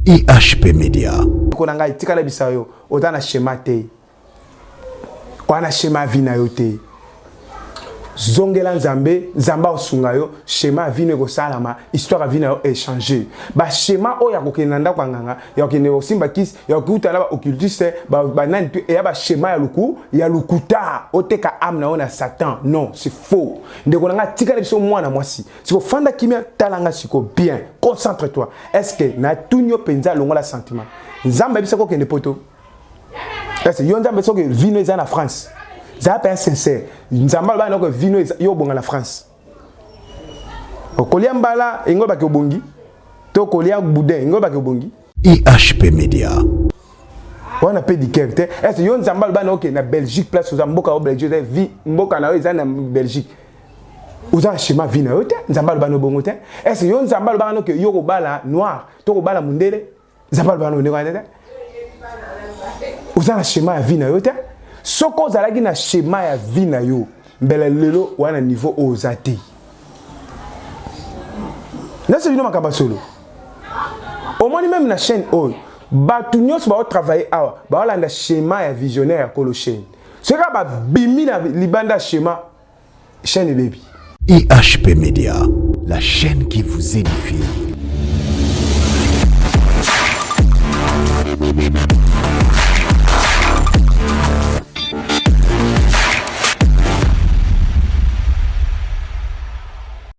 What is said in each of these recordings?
IHP Media. Konanga itikala bisayo otana schéma te. Wana schéma vina yote. Zongela nzambe, nzamba osungayo, schéma vine ko salama, histoire vina yo échanger. Ba schéma o ya kokenanda kwanganga, ya kokene osimba kis, ya kokutala ba occultiste, ba nani tu e ya ba schéma ya luku, ya lukuta, oteka âme na ona Satan. Non, c'est faux. Ndeko nanga tikala biso mwana mwasi. Siko fanda kimia talanga siko bien. Concentre-toi. Est-ce que na tunyo penza longola sentiment? Nzamba bisa ko kende poto. Est-ce yo nzamba so ke vino eza na France? Ça pas sincère. Nzamba ba noko vino yo bonga la France. Okolia mbala engo ba ke bongi. To kolia boudin engo ba ke bongi. IHP Media. On a peu de caractère. Est-ce yo nzamba ba noko na Belgique place aux mboka au Belgique vi mboka na eza na Belgique. Uza schéma vina yote nzamba ba no bongo te. Est-ce yo nzamba ba noko yo ko bala noir, to ko bala mundele. Nzamba ba no ne ko te. Uza schéma vina yote. Soko zalaki na schéma ya vie na yo mbele lelo wana niveau ozati nase bino makaba solo au moins même na chaîne oyo batu nyonso ba travailler awa ba landa schéma ya visionnaire kolo chaîne ce ka ba bimi na libanda schéma chaîne baby IHP Media, la chaîne qui vous édifie.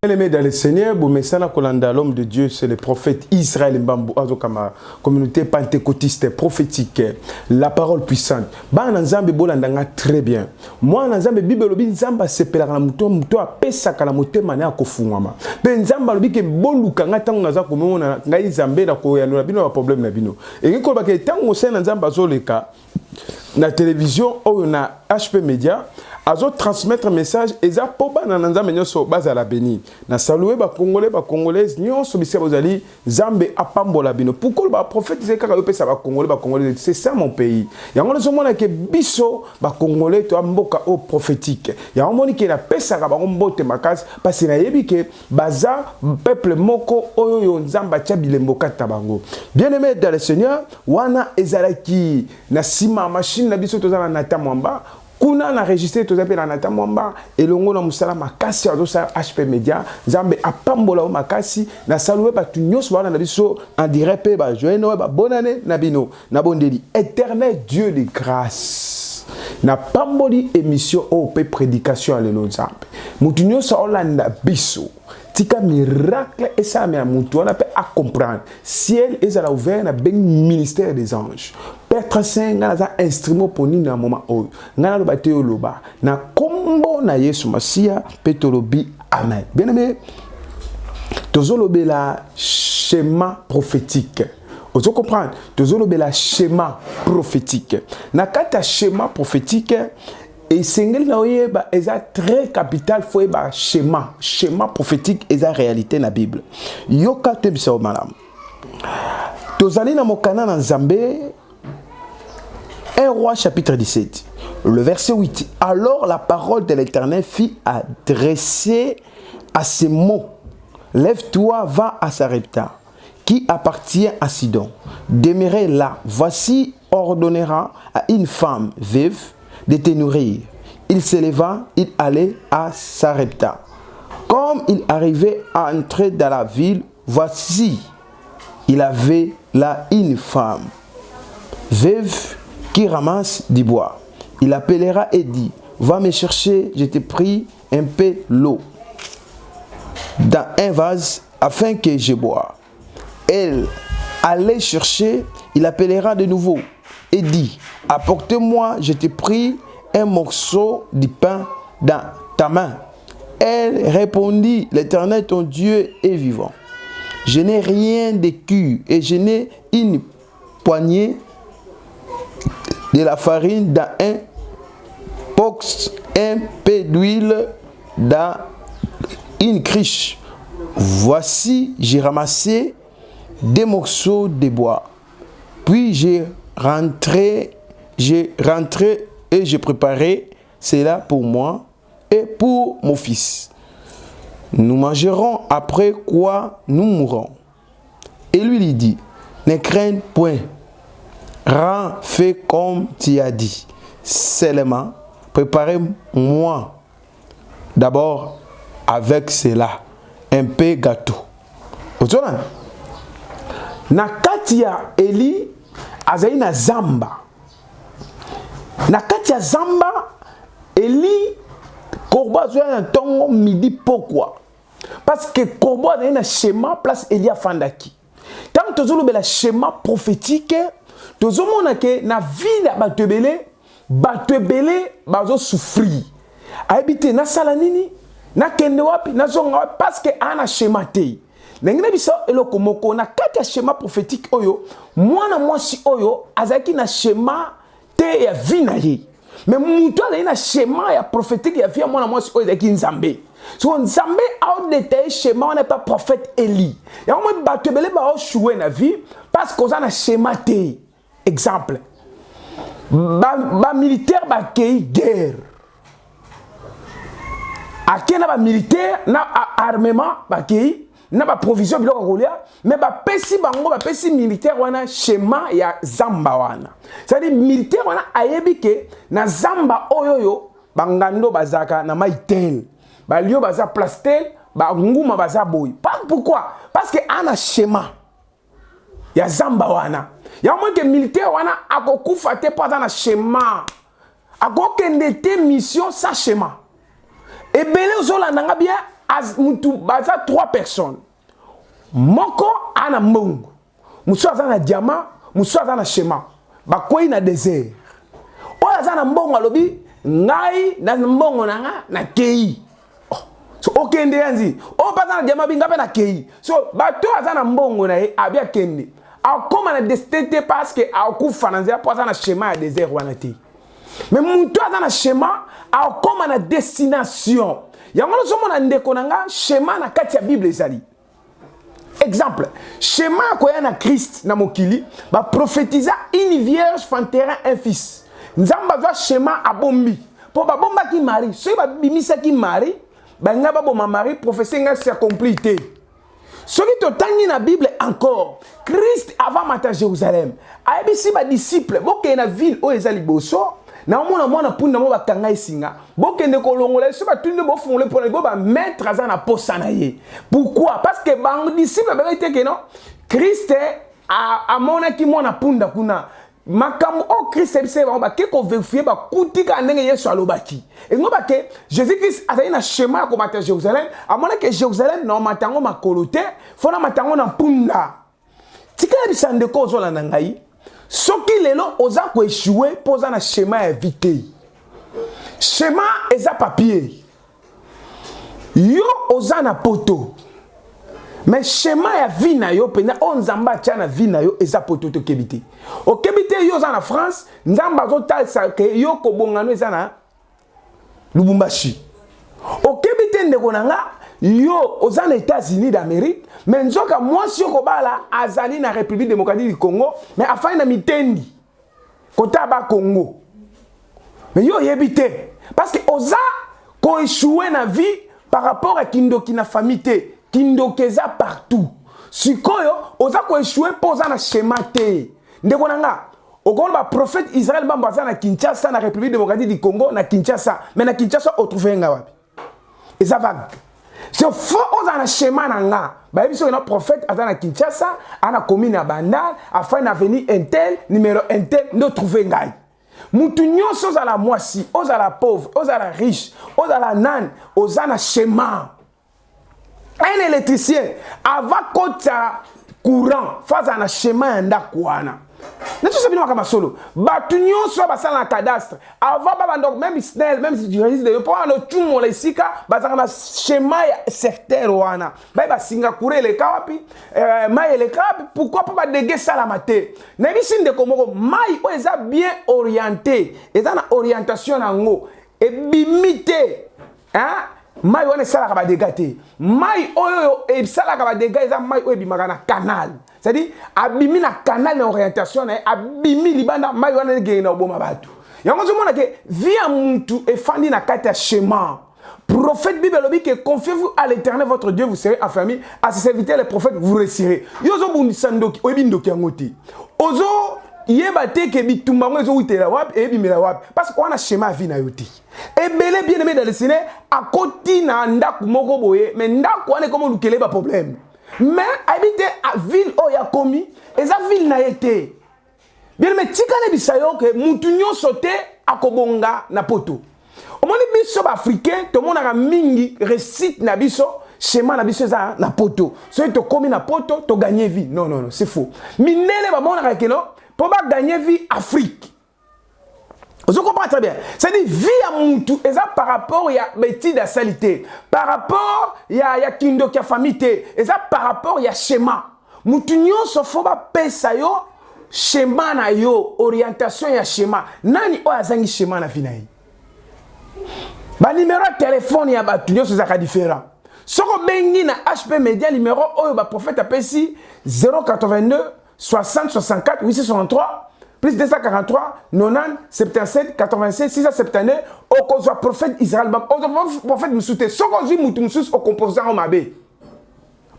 Bien-aimés dans le Seigneur, bon message kolanda l'homme de Dieu, c'est le prophète Israël Mbambu azokama communauté pentecôtiste prophétique, la parole puissante. Ba nzambe bolandanga très bien. Moi nzambe Bible lobi nzamba sepelaka na muto apesaka na motema na kofungwama. Pe nzamba lobi ke boluka nga tango naza komona ngai nzambe na koyano na bino ba problème na bino. Et ko ba ke tango sena nzamba zoleka na télévision ou na HP Media azo transmettre message eza poba na nzambe nyoso bazala béni na saluer ba congolais nyoso bisia bozali zambe apambola bino pourquoi ba prophète kaka yopesa ba congolais c'est ça mon pays yango nazo mona ke biso ba congolais to mboka o prophétique yango moni ke na pesa ka ba mbote makasi parce na yebi ke baza peuple moko oyo yo nzamba tia bilembo kata bango bien-aimé dans le Seigneur wana ezalaki na sima machine na biso tozala na tamwamba kuna na registré to zapela na tamwamba elongo na musala makasi azo sa HP Media nzambe apambola o makasi na saluer batu nyonso bana na biso en direct pe ba joino ba bonne année na bino na bondeli éternel Dieu de grâce na pamboli émission o pe prédication le nzambe mutu nyonso olanda biso tika miracle et ça mais mutu on peut à comprendre ciel est à la ouvert na ben ministère des anges Père Saint nga za instrument pour ni na moment o nga lo bate loba na kombo na Yesu Masia petolobi amen bien aimé tozolobe la schéma prophétique. Vous comprenez? Tozolobe la schéma prophétique. Na kata schéma prophétique et sengel na oyeba eza très capital faut ba schéma prophétique eza réalité na Bible. Yoka te bisa malam. Tozali na mokana na Nzambe 1 Roi chapitre 17. Le verset 8. Alors la parole de l'Éternel fit adresser à ces mots. Lève-toi, va à Sarepta, qui appartient à Sidon. Demeurez là. Voici ordonnera à une femme veuve de te nourrir. Il se leva, il allait à Sarepta. Comme il arrivait à entrer dans la ville, voici, il avait là une femme veuve qui ramasse du bois. Il appellera et dit, va me chercher, je t'ai pris un peu l'eau dans un vase afin que je bois. Elle allait chercher, il appellera de nouveau et dit, apporte-moi, je t'ai pris un morceau de pain dans ta main. Elle répondit, l'Éternel ton Dieu est vivant. Je n'ai rien de cuit et je n'ai une poignée de la farine dans un box, un peu d'huile dans une cruche. Voici, j'ai ramassé des morceaux de bois. Puis j'ai rentré et j'ai préparé cela pour moi et pour mon fils. Nous mangerons après quoi nous mourrons. Et lui dit, Ne crains point. Rends, fais comme tu as dit. Seulement, préparez-moi d'abord avec cela un peu gâteau. Na kati ya Eli azali na zamba. Na kati ya zamba Eli Corbo azali na tongo midi pourquoi? Parce que Corbo azali na schéma place Eli afandaki. Tant tozolo bela schéma prophétique, tozomona ke na vie ya bato ebele bazo souffrir. Habiter na sala nini? Na kende wapi? Na zonga wapi? Parce que ana schéma te. Nengene biso eloko moko na kati ya schéma prophétique oyo, mwana mwasi oyo azaki na schéma te ya vie na ye. Mais mutu azali na schéma ya prophétique ya vie ya mwana mwasi oyo ezaki Nzambe. So Nzambe a détaillé schéma, on n'est pas prophète Eli. Et on m'a battu belé ba choué na vie parce qu'on a un schéma te. Exemple. Ba militaire ba kei guerre. A kena ba militaire na armement ba kei na ba provision biloko kolia mais ba pesi bango ba pesi militaire wana schéma ya zamba wana. C'est-à-dire militaire wana ayebi ke na zamba oyoyo bangando bazaka na maitel. Ba lio baza plastel, ba nguma baza boy. Pourquoi? Parce que ana schéma. Ya zamba wana. Ya moins que militaire wana akokufa te pas na schéma. Akokende te mission sa schéma. Et belé ozola nanga bien as mutu baza 3 personnes. Moko ana mbongo. Musu azana diamant, musu azana schéma. Ba kwei na désert. Oya azana mbongo alobi ngai na mbongo nanga na kei. So okende yanzi o pasa na diamant binga pe na kei. So bato azana mbongo na ye abia kende. Akoma na destinité parce que akufa na nzia poza na schéma ya désert wana te. Mais mutu azana schéma akoma na destination. Yango no somo na ndeko nanga schéma na kati ya Bible ezali. Exemple, schéma koya na Christ na mokili ba prophétisa une vierge fantera un fils. Nzamba za schéma abombi. Po ba bomba ki mari, so ba bimisa ki mari, ba nga ba boma mari prophétie nga s'accomplit te. Celui to tangi na Bible encore, Christ avant mata Jérusalem. Ayebisi ba disciple, boke na ville o ezali boso. Na mwana punda mo bakanga isinga bokende kolongola so batunde bo fonle pour bo ba mettre aza na posa na ye. Pourquoi? Parce que bang disciple ba été que non Christ a mona ki mona punda kuna makambo o Christ ebise ba ke ko vérifier ba kutika ndenge Yesu alobaki et ngo ba ke Jésus Christ azali na schéma ko mata Jérusalem amona ke Jérusalem na matango makolote fona matango na punda tikala bisande ko zola na ngai. Soki lelo oza ko échouer posa na schéma évité. Schéma eza papier. Yo oza na poto. Mais schéma ya vie na yo pena on nzamba tia na vie na yo eza poto to kebité. O kebité yo za na France, nzamba zo talsa ke yo ko bongano eza na Lubumbashi. O kebité ndeko nanga yo oza na États-Unis d'Amérique, mais nzoka mwasi yo kobala azali na République démocratique du Congo, mais afin na mitendi kota ba Congo. Mais yo yebite parce que oza ko échouer na vie par rapport à kindoki na famille te, kindokeza partout. Sikoyo oza ko échouer poza na schéma te. Ndeko nanga okolo ba prophète Israël bambaza na Kinshasa na République démocratique du Congo na Kinshasa, mais na Kinshasa o trouver nga wapi. Eza vague. C'est faux aux ana schéma nanga. Ba biso na prophète atana Kinshasa, ana commune à Bandal, afin d'avenir un tel numéro un tel no trouver ngai. Mutu nyonso za la mwasi, oza la pauvre, oza la riche, oza la nan, oza na schéma. Un électricien avant kota courant, face à na schéma ndakwana. N'est-ce pas bien comme solo? Batu nyonso basala na cadastre. Avant baba donc même Snell, même si tu résides de pour no tumo la isika, basala na schéma ya secteur wana. Ba Singapour le kapi, mai le kapi, pourquoi pas déguer ça la maté? Na bisinde komoko mai o eza bien orienté, eza na orientation nango et bimité. Hein? Mai wana sala ka ba dégâté. Mai oyo e sala ka ba dégâté eza mai o bimaka na canal. C'est-à-dire, abimi na canal d'orientation, abimi libanda, ma yone gena oboma batu. Yango zo mona ke via muntu e fandi na kati ya schéma. Prophète Bible lobi que confiez-vous à l'Éternel votre Dieu, vous serez affermis. À ses serviteurs les prophètes, vous réussirez. Yozo bundisandoki, oyebi ndoki angoti. Ozo yebate ke bitumba ngo ezo utela wapi ebi mela wapi parce qu'on a schéma vie na yoti. Et belé bien aimé dans le Seigneur à côté na ndaku moko boye mais ndaku ane comme lukele ba problème. Mais habiter à ville oya komi et sa ville na été. Bien aimé tikane bisayo ke mutu nyonso te akobonga na poto. Au moins les biso africains, tout le monde a mingi récite na biso, schéma na biso za na poto. Soit tu commis na poto, tu gagnes vie. Non non non, c'est faux. Minele ba mon a keno pour pas gagner vie Afrique. Vous comprenez très bien. C'est-à-dire vie à mutu et ça par rapport il y a bêtise de salité. Par rapport il y a kindo qui a famille et ça par rapport il y a schéma. Mutu nyonso faut pas pesa yo schéma na yo, orientation ya schéma. Nani o azangi schéma na vie na yo. Ba numéro de téléphone ya ba tunyo so zaka différent. Soko bengi na HP Media numéro oyo ba prophète apesi 082 60 64 863 plus 243 90 77 87 679 au kozwa prophète Israël ba au prophète musute soko zi mutu musus au composant o mabe.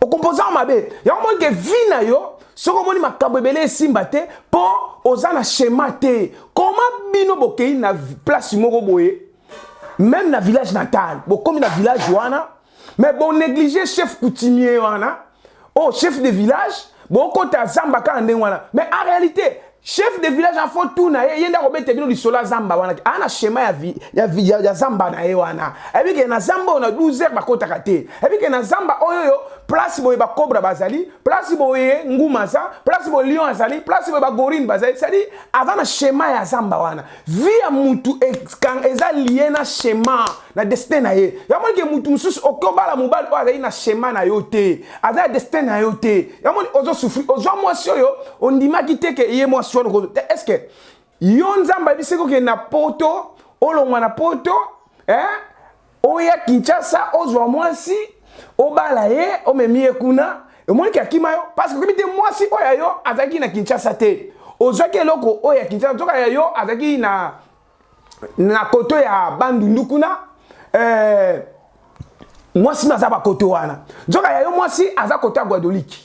Au composant o mabe. Ya mo ke vina yo soko moni makambo ebele simba te po ozana schéma te. Comment bino bokei na place moko boye même dans le village natal, comme dans le village wana, mais bon négliger chef coutumier wana, oh chef de village, bon quand zamba ka ande wana, mais en réalité chef de village en fond tout na yenda ko bete bino lisola zamba wana, ana schéma ya zamba na wana. Et puis que na zamba on a 12 heures ba kota kate. Et puis que na zamba oyo place boye ba cobra bazali, place boye nguma sa, place boye lion azali, place boye ba gorine bazali, c'est-à-dire avant na schéma ya zamba wana. Vie ya mutu quand eza lié na schéma na destin na ye. Ya mo ke mutu mususu okobala mobile o azali na schéma na yo te. Azali destin na yo te. Ya mo ozo souffrir, ozo mwasi yo on dimaki te ke ye mwasi est-ce que yon zamba biseko ke na poto olongwa na poto oya Kinshasa ozwa mwasi obala ye omemie kuna omoni ki akima yo parce que komite mwasi oya yo azaki na Kinshasa te ozwaki eloko oya Kinshasa zoka ya yo azaki na koto ya Bandundu kuna mwasi na zaba koto wana zoka ya yo mwasi aza koto ya Guadeloupe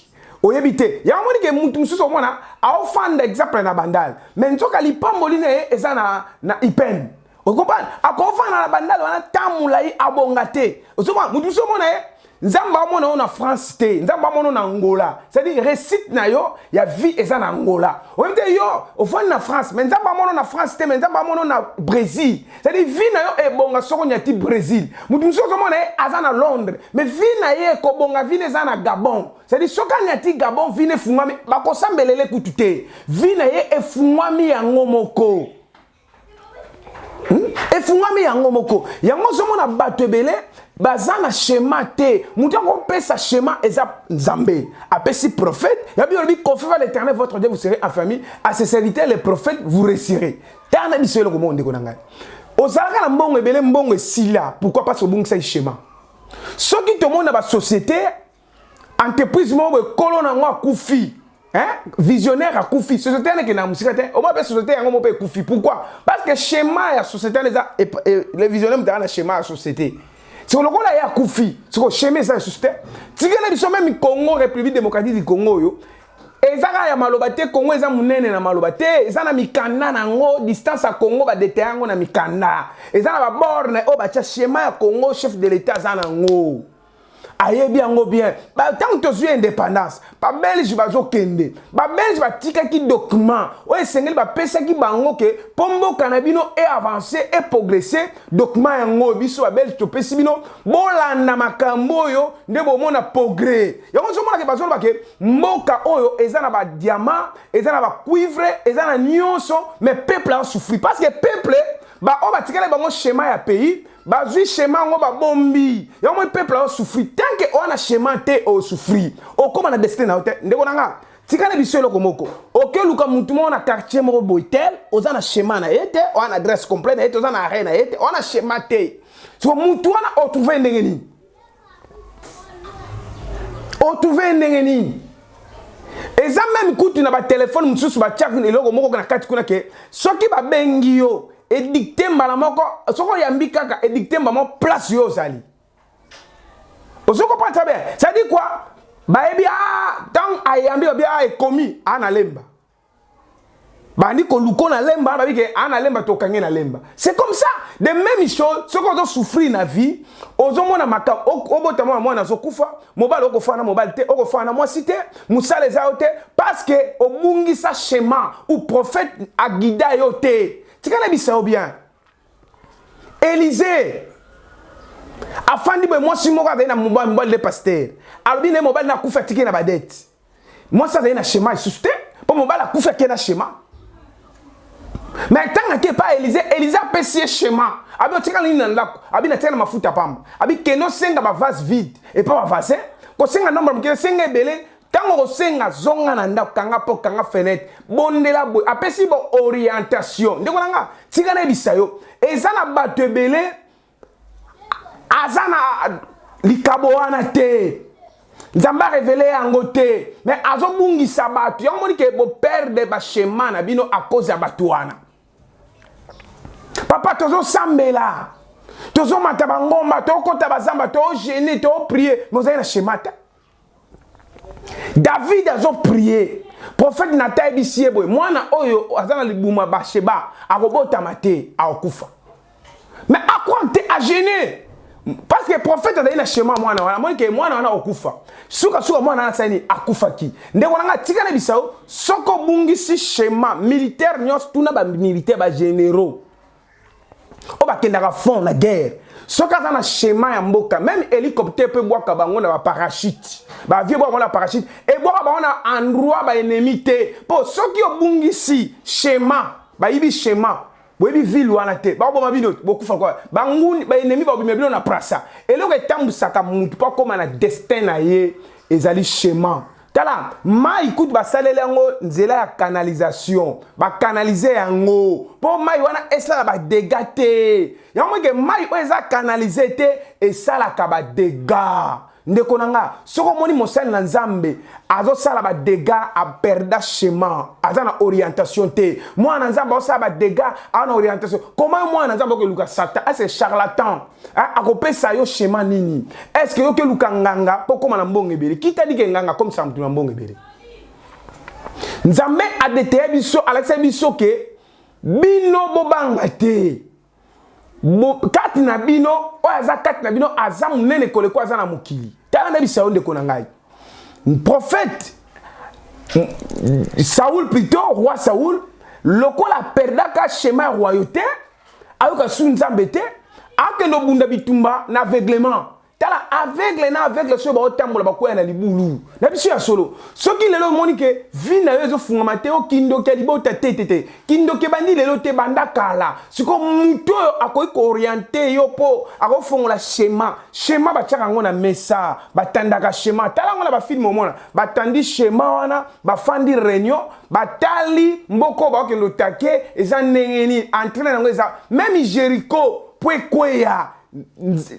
oyebite ya moni ke mutu mususu omona aofanda exemple na bandal mais nzoka lipamboli ne eza na ipen okompane akofanda na bandal wana tamulai abonga te osoma mutu mususu omona nzamba omona na France te nzamba omona na Angola c'est-à-dire récite na yo ya vie eza na Angola oyebite yo ofanda na France mais nzamba omona na France te mais nzamba omona na Brésil c'est-à-dire vie na yo ebonga soko nyati Brésil mutu mususu omona aza na Londres mais vie na ye ko bonga vie eza na Gabon c'est-à-dire soka nyati Gabon vie ne fungwami bakosambelele kutu te vie na ye efungwami yango moko efungwami yango moko yango somona bato ebele bazana schéma te mutu akopesa schéma eza nzambe apesi prophète ya biolobi confiez à l'Éternel votre Dieu vous serez affermis à ses serviteurs les prophètes vous réussirez tana biso eloko mo ndeko na ngai ozalaka na mbongo ebele mbongo esila pourquoi parce que obongisa schéma soki tomona ba société entreprise mo kolo na ngo akufi visionnaire akufi société na ke na musika te o ma société yango mo pe kufi pourquoi parce que schéma ya société les visionnaires mutaka na schéma ya société c'est le là ya kufi c'est ko schéma ça société tigana biso même Congo République démocratique du Congo yo ezaka ya maloba te Congo eza munene na maloba te eza na mikanda na ngo distance à Congo ba dete yango na mikanda eza na ba borne o ba cha schéma ya Congo chef de l'état za na ngo aye bien ngo bien ba tant que tu es indépendance ba belge bazo kende ba belge ba tika ki document o esengeli ba pesa ki bango ke pombo kanabino et avancer et progresser document yango biso ba belge to pesi bino bolanda makambo yo nde bo mona progrès yango so mona ke bazo ba ke mboka oyo eza na ba diamant eza na ba cuivre eza na nyonso mais peuple a souffrir parce que peuple ba o ba tikala bango schéma ya pays bazui schéma ngo ba bombi ya mo peuple a souffrir tant que on a schéma te o souffrir o comme na destin na hotel ndeko nanga tikana biso eloko moko oke luka mutu mo na quartier mo boitel oza na schéma na yete on a adresse complète na yete oza na arena yete on a schéma te so mutu wana o trouver ndenge ni o trouver ndenge ni eza même kutu na ba téléphone mususu ba tchak eloko moko na kati kuna ke soki ba bengi yo édicté mbala moko soko yambi kaka édicté mbala moko place yo zali ozo comprendre ça bien ça dit quoi ba ebi tant ayambi ba ekomi ana lemba bandi ko luko na lemba ba bike ana lemba to kange na lemba c'est comme ça de même chose ce qu'on doit souffrir na vie ozo mona maka obota mona zo kufa mobile oko na mobile te oko fana moi cité musale za ote parce que obungi sa schéma ou prophète agida yo te tikana bisa bien Élisée afandi be moi si moko na mobile de pasteur alobi ne mobile na kufa tiki na badette moi ça na schéma susté pour mobile kufa ke na schéma. Mais tant que pas Élisée a passé schéma. Abi otika ni nandako, abi na tena mafuta pamba. Abi keno senga ba vase vide et pas ba vase. Ko senga nombre mke senga belé, tant ko senga zonga na ndako kanga po kanga fenêtre. Bondela boy, apesi bo orientation. Ndeko nanga, tika na bisayo. Ezana bato belé azana likabo wana te. Nzamba révélé yango te. Mais azo bungi sabato. Yango moni ke bo perdre ba schéma na bino à cause ya bato wana. Papa, tozo sambela. Tozo matabangomba, to kota bazamba, to gêner, to prier. Mais vous avez un schéma. David a prié. Prophète Nathalie bisiye boy. Moi na oyo azana libuma ba sheba, arobota mate, a okufa. Mais à quoi t'es à gêner? Parce que le prophète a donné un schéma moi na okufa. Suka moi na sani akufa ki. Ndeko nanga tika na bisao, soko bungi si schéma militaire nyos tuna ba militaire ba généraux. On va kenda fond la guerre. Ce cas dans le schéma ya mboka, même hélicoptère peut boire kabango na parachute. Ba vie boire la parachute et boire ba on endroit ba ennemi te. Pour ceux qui ont bungi si schéma, ba ibi schéma. Boyebi ville wana te. Ba bo mabino beaucoup fa quoi. Ba nguni ba ennemi ba bimebilo na prasa. Et le retambu saka mutu pas comme na destin na ye ezali schéma. Tala, ma écoute ba salele ngo nzela ya canalisation, ba canaliser yango. Po mai wana esala ba dégâté. Yango ke mai o eza canaliser te et sala ka ba dégâts. Ndeko nanga, soko moni mosali na Nzambe, azo sala ba dégâts a perda chemin, azana orientation te. Moi na Nzambe o sala ba dégâts a orientation. Comment moi na Nzambe ke luka Satan, c'est charlatan. A kopesa yo chemin nini? Est-ce que yo ke luka nganga po koma na mbongo ebele? Qui t'a dit que nganga comme ça mtu na mbongo ebele? Nzambe a déterre biso, Alexa biso ke bino bobanga te. Kati na bino, oyaza kati na bino aza munene kole kwa aza na mukili. Tala na bisa onde kona ngai. Prophète Saoul plutôt, roi Saoul, lokola perdaka schéma royauté, ayoka su Nzambe te, akendo bunda bitumba na aveuglement. Tala aveugle so ba otambola bakoya na libulu. Na biso ya solo. Soki lelo moni ke vi na yo zo funga mateo kindo ke libota tete. Kindo ke bandi lelo te banda kala. Siko muto akoyi ko orienter yo po ako funga schéma. Schéma ba tchaka ngona mesa, batandaka schéma. Tala ngona ba film omona. Batandi schéma wana, ba fandi réunion, batali mboko ba okendo take eza ndengeni entraîner nango eza même Jéricho pwekweya.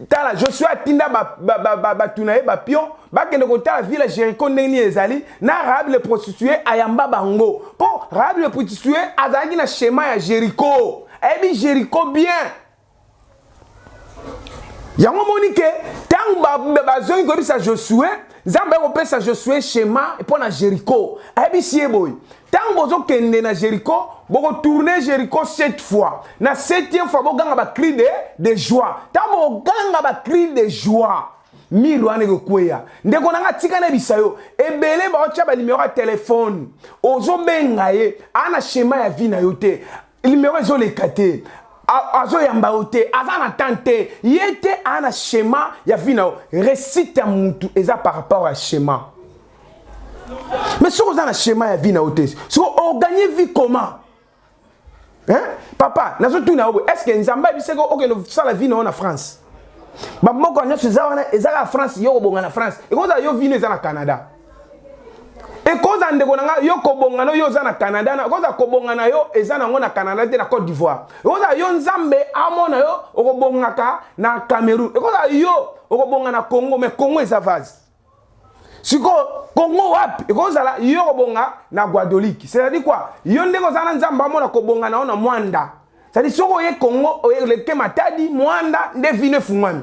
Tala Joshua tinda ba tunaye ba pion ba kende ko tala ville Jéricho ndeni ezali na Rahab le prostituée ayamba bango po Rahab le prostituée azaki na schéma ya Jéricho ebi Jéricho bien yango monike tang ba zongi ko bisa Josué Nzambe ko pesa Josué schéma et pour na Jéricho ebi sieboy tang bozo kende na Jéricho boko tourner Jéricho 7 fois. Na 7e fois bo ganga ba cri de joie. Tamo ganga ba cri de joie. Miro ane go kweya. Ndeko nanga tika na bisayo. Ebele ba ocha ba numéro de téléphone. Ozo benga ye ana schéma ya vie na yote. Numéro ezo le kate. Azo yamba yote, azana tante. Yete ana schéma ya vie na yo. Récite mutu eza par rapport à schéma. Mais si vous avez un schéma ya vie na yote, si vous organisez vie comment? Hein? Papa, est-ce que Nzamba bise ko ok no sala vie na France? Ba moko nyo sezana ezala France yo bonga na France. E ko za yo vie na Canada. E ko za ndeko na yo ko bonga no yo za na Canada na ko za ko bonga na yo ezana ngona Canada te na Côte d'Ivoire. E ko za yo Nzambe amona yo o ko bonga ka na Cameroun. E ko za yo o ko bonga na Congo mais Congo eza vase. Siko Congo wapi ekozala yo kobonga na Guadeloupe c'est-à-dire quoi yo ndeko zana Nzamba mona kobonga na ona Mwanda c'est-à-dire soko ye Congo le matadi mwanda nde vine fungwami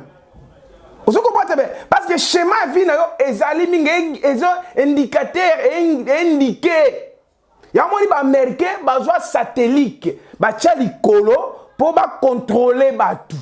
ozo comprendre bien parce que schéma vina yo ezali mingi ezo indicateur indiqué ya moni ba américain bazwa satellite ba tia likolo pour ba contrôler batou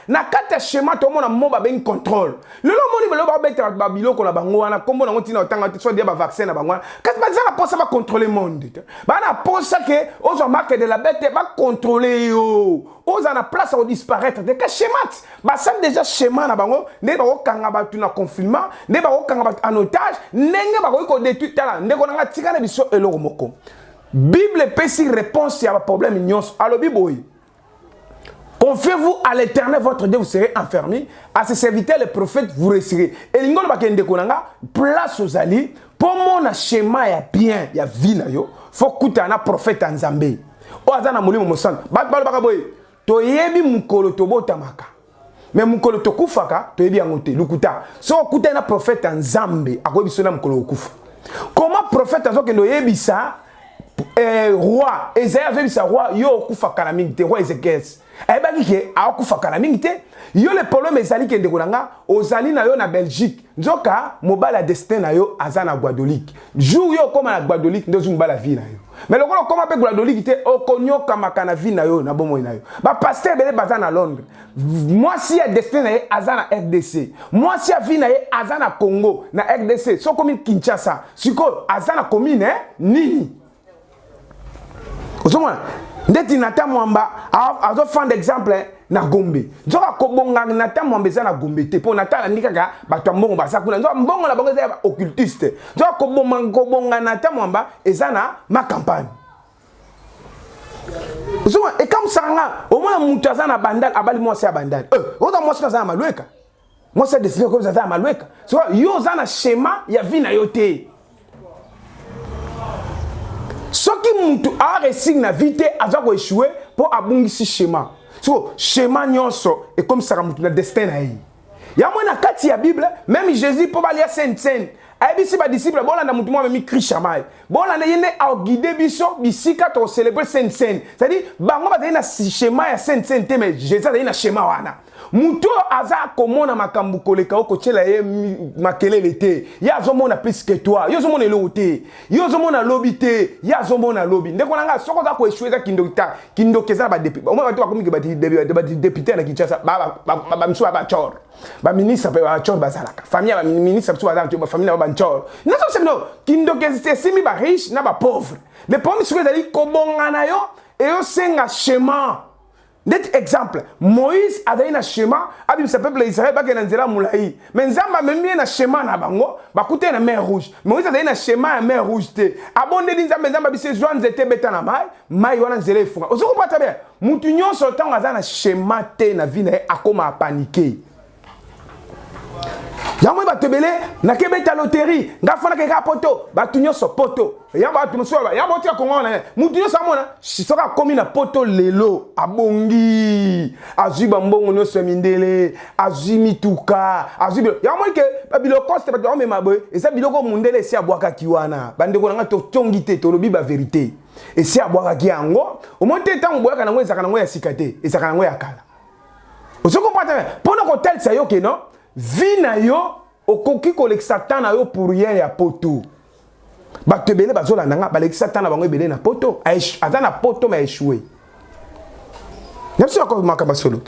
na kata schéma to mona mo ba ben contrôle le moni ba beta ba biloko na bango wana kombo na ngotina otanga soit dia ba vaccin na bango kasi ba za posa ba contrôler monde ba na posa que ozo marque de la bête ba contrôler yo oza na place à disparaître de ka schéma ba ça déjà schéma na bango ne ba okanga ba na confinement ne ba okanga ba en otage ndenge ba ko détruire tala ndeko na tika na biso eloko moko Bible peut si réponse à problème nyos alobi boy. Confiez-vous à l'Éternel, votre Dieu, vous serez enfermé. À ses serviteurs, les prophètes, vous resterez. Et l'ingol bakende konanga, place aux alliés, pour mon schéma ya bien, ya vie na yo, faut kuta na prophète en Zambé. O azana molimo mosan. Bat baka boy. To yebi mukolo to botamaka. Mais mukolo to kufaka, to yebi angote, lukuta. So kuta na prophète en Zambé, akoyebi sona mukolo kufa. Comment prophète azo kendo yebi ça roi, Esaïe azo yebi ça roi, yo kufa kana mingi roi Ezekiel. Ebaki ke akufa kala mingi te yo le problème ezali ke ndeko nanga ozali na yo na Belgique nzoka mobala destin na yo azana Guadeloupe jour yo koma na Guadeloupe ndozu mobala vie na yo mais lokolo koma pe Guadeloupe te okonyoka makana vie na yo na bomo na yo ba pasteur bele bazana à Londres moi si ya destin na ye azana RDC moi si ya vie na ye azana Congo na RDC so commune Kinshasa siko azana commune nini ozomona ndeti nata mwamba azo fan d'exemple na Gombe nzoka kobonga nata mwamba za na Gombe te po nata ndika ka bato mbongo basa kuna nzoka mbongo na bango za occultiste nzoka kobonga nata mwamba ezana ma campagne zuma e comme ça nga au moins mutu azana bandal abali mo sa bandal oza mo sa na malweka mo sa dessiné comme ça na malweka so yo za na schéma ya vie na yo te. Ce qui mutu a réussi na vite aza ko échouer pour abungisi schéma. So schéma nyonso et comme ça mutu na destin na yi. Ya mona kati ya Bible même Jésus pour ba lia sainte Aibisi ba disciple bon na mutu mo mi Christ-chamai. Bon na yene a guider biso bisika to célébrer sainte. C'est-à-dire bango ba na schéma ya sainte mais Jésus a na schéma wana. Mutu aza komona makambu koleka oko tshela ye makelele te ya zomona plus que toi yo zomona elote yo zomona lobby te ya zomona lobby ndeko nanga soko za ko échouer kindokeza ba député au moins bato bakomi ba député na Kinshasa ba msuwa ba chor ba ministre ba chor ba salaka famille ba ministre msuwa ba famille ba chor nazo semno kindokeza simi ba riche na ba pauvre le problème c'est que kobongana yo et yo senga schéma. Net exemple, Moïse a donné un schéma, abim sa peuple Israël ba kena nzela mulayi. Mais nzamba même na schéma na bango, ba kuté na mer rouge. Moïse a donné un schéma à mer rouge te. Abonde di nzamba bise joan zete beta na mai wana nzela efunga. Ozo comprendre bien. Mutu nyonso tango aza na schéma te na vie na akoma paniquer. Yango ba tebele na kebeta loterie, ngafana ke ka poto, ba tunyo so poto. Yamba tu msoba, yamba tia kongo na. Mutu yo samona, soka komi na poto lelo, abongi. Azuba mbongo no semindele, azimi tuka, azubi. Yamba ke babilo koste ba me maboy, esa biloko mundele si abwaka kiwana. Bandeko nga to tongite to lobi ba vérité. Et si abwaka ki yango, au moins temps boyaka na ngo ezaka na ngo ya sikate, ezaka na ngo ya kala. Ozo comprendre? Pona ko tel sa yo ke non? Vie na yo okoki kolekisa tan na yo pour rien ya poto. Ba tebele bazola nanga balekisa tan na bango ebele na poto. Aza na poto mais échoué. N'est-ce pas makamba solo.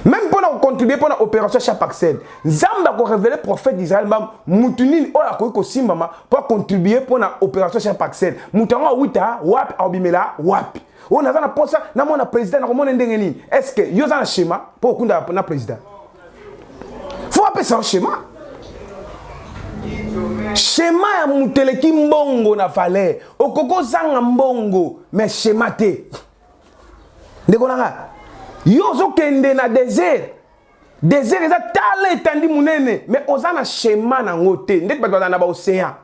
Même pour contribuer pour l'opération Chapaxel. Zamba ko révéler prophète d'Israël ba mutuni ola ko simba pour contribuer pour l'opération Chapaxel. Mutanga wita wap obimela wap. On a na posa na mona président na ko mona ndenge ni. Est-ce que yo za na schéma pour kunda na président? Faut appeler ça un schéma. Schéma ya muteleki mbongo na fale. Okoko zanga mbongo mais schéma te. Ndeko nanga. Yo zo kende na désert. Désert eza tala etandi munene mais ozana schéma na ngote. Ndeko bato na ba océan.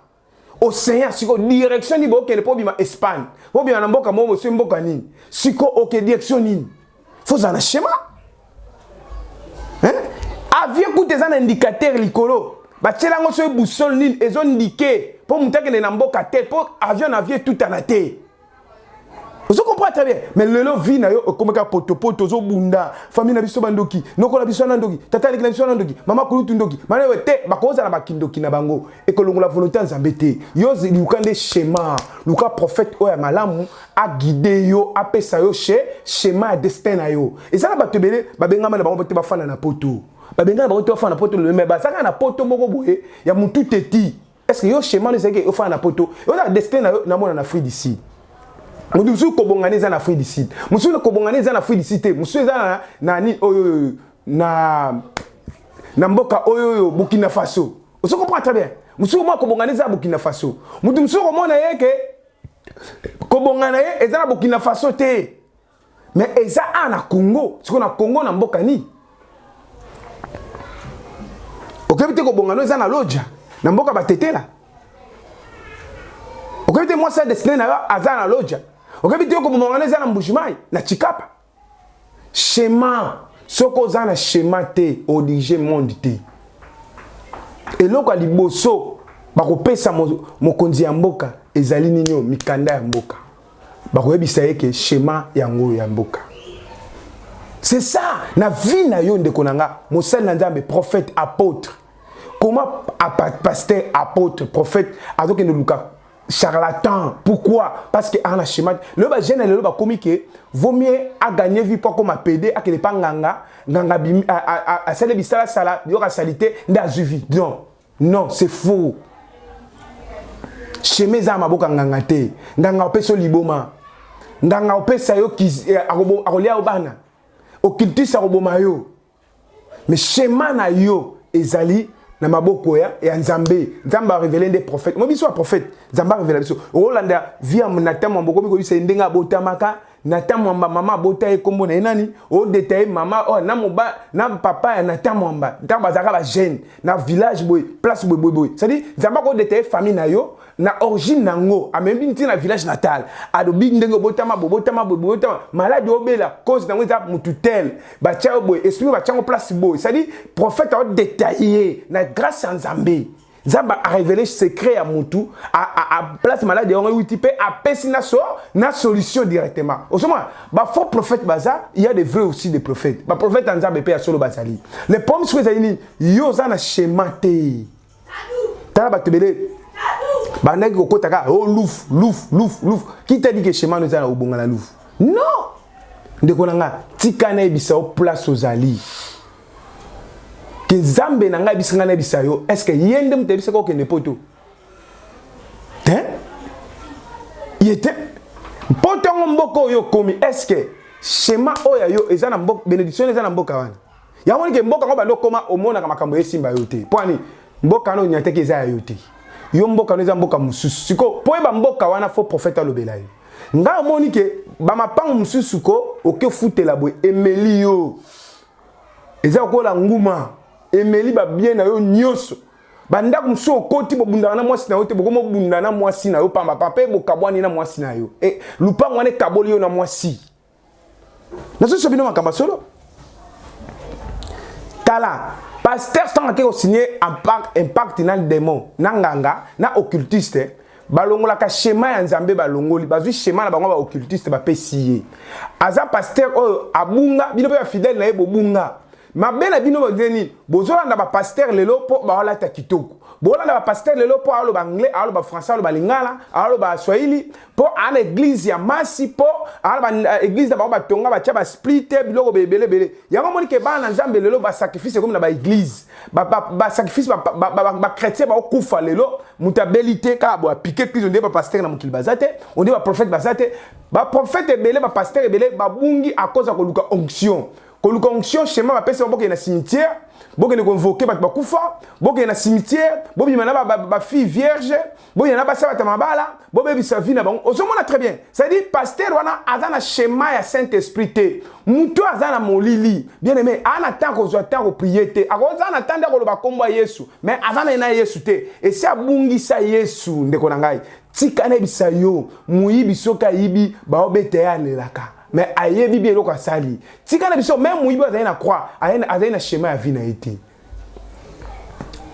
Océan siko direction ni bokele po bima Espagne. Po bima na mboka mo so mboka nini. Siko oke direction nini. Faut zana schéma. Hein? Avion coûte un indicateur likolo. Bachela ngo so boussole nil ezo indiqué pour mutake na mboka te pour avion tout à la terre. Vous comprenez très bien. Mais le lot vit na yo comme ka poto zo bunda, famille na biso bandoki, noko na biso nandoki, tata na biso nandoki, mama kulutu ndoki. Mana te bakoza na bakindoki na bango et que la volonté nzambe te. Yo lukande schéma, luka prophète oya malamu a guider yo, a pesa yo schéma destin na yo. Et ça na batebele babengama na bango te bafana na poto. Babengama bango te bafana na poto le mais basaka na poto moko boye ya mutu teti. Est-ce que yo schéma le seke yo fana na poto? Yo na destin na yo na mona na Afrique d'ici. Musu ko bonganiza na Afrique du Sud. Musu ko bonganiza na Afrique du Sud. Musu za na ni na mboka oyo Burkina Faso. Vous comprenez très bien. Musu mo ko bonganiza Burkina Faso. Musu ko mona yeke ko bongana ye eza na Burkina Faso te. Mais eza na Congo. Siko na Congo na mboka ni. Okebite ko bongano eza na Lodja. Na mboka batetela. Okebite moi ça destiné na azana Lodja. Okebite ko bongano eza na Mbujimayi na Chikapa. Schéma soko za na schéma te odige monde te. Eloko liboso bakopesa mokonzi ya mboka ezali ninyo mikanda ya mboka. Bakoyebisa yeke schéma yango ya mboka. C'est ça na vie na yo ndeko nanga mosali na Nzambe prophète apôtre. Comment pasteur apôtre prophète azoke ne luka charlatan. Pourquoi? Parce que en a schéma le ba jeune le ba comique vaut mieux à gagner vie pour comme PD à que les panganga nganga à celle bisala sala yo ka salité nda zuvi. Non, c'est faux. Schéma za maboka nganga te. Nganga opeso liboma. Nganga opesa yo ki akolia obana. Occultus aroboma yo. Mais schéma na yo ezali na maboko ya Nzambe. Nzambe a révélé des prophètes. Moi biso prophète. Nzambe a révélé biso. Rolanda via natam mboko biko bisa ndenga botamaka natam mwamba mama bota e kombo na enani o détail mama oh na moba na papa ya natam mwamba. Nzambe azaka ba jeune na village boy, place boy. Ça dit Nzambe ko détail famille na yo na origine nango amembi nti na village natal adobi ndenge botama malade obela cause nango za mututel ba tia boy esprit ba tia place boy. Ça dit prophète a détaillé na grâce à Nzambe. Nzamba a révélé secret à mutu à place malade on utipe a pesi na solution directement. Au moment ba faux prophète baza il y a des vrais aussi des prophètes. Ba prophète Nzambe pe ya solo bazali. Les pommes sur ezali yo za na schéma te. Tala ba tebele bandaki kokotaka oh louf. Qui t'a dit que schéma nous a na obonga na louf? Non. Ndeko nanga tika na ebisa o place aux ali. Que Zambe nanga bisinga na bisa yo est-ce que yende mutebisa ko kende poto? Hein? Yete poto mboko yo komi est-ce que schéma oya yo eza na mboko bénédiction eza na mboka wana. Ya woni ke mboka ko ba lokoma omona ka makambo esimba yo te. Poani mboka no nyateke eza yo te. Yo mboka no eza mboka mususu. Siko po ba mboka wana fo prophète alobela yo. Nga omoni ke ba mapango mususu ko oke futela boy emeli yo. Eza ko la nguma emeli ba bien na yo nyoso banda kumso okoti bobunda na mwasi na yo te bokomo bunda na mwasi na yo pamba papa bokabwani na mwasi na yo e lupango ane kaboli yo na mwasi nazo sobino makamba solo tala pasteur sans que signer impact na démon na nganga na occultiste balongola ka schéma ya Nzambe balongoli bazwi schéma na bango ba occultiste ba pesiye aza pasteur o abunga bino ba fidèle na ye bobunga mabena bino bageni bozolanda ba pasteur lelo po ba wala ta kitoko bolanda ba pasteur lelo po alo ba anglais alo ba français alo ba lingala alo ba swahili po ana église ya masi po alo ba église da ba tonga ba tia ba split biloko belebele yango moni ke ba na Nzambe lelo ba sacrifice comme na ba église ba sacrifice ba chrétien ba okufa lelo mutabelité ka bo piquer plus on dit ba pasteur na mukili bazate on dit ba prophète bazate ba prophète ebele ba pasteur ebele ba bungi à cause ko luka onction. Koluka onction schéma ba pesa boke na cimetière boke ne convoquer ba kufa boke na cimetière bobi mana ba fille vierge bobi na ba sabata mabala bobe bisa vie na bango ozomona très bien ça dit pasteur wana azana schéma ya Saint-Esprit te muto azana molili bien aimé ana tant ko zo tant ko prier te akozana tanda ko loba komba Yesu mais azana na Yesu te et si abungisa Yesu ndeko na ngai tika na bisa yo muyibi soka yibi ba obete ya lelaka mais aye bibi eloko asali tika na biso même muyibi azali na croix azali na schéma ya vie na été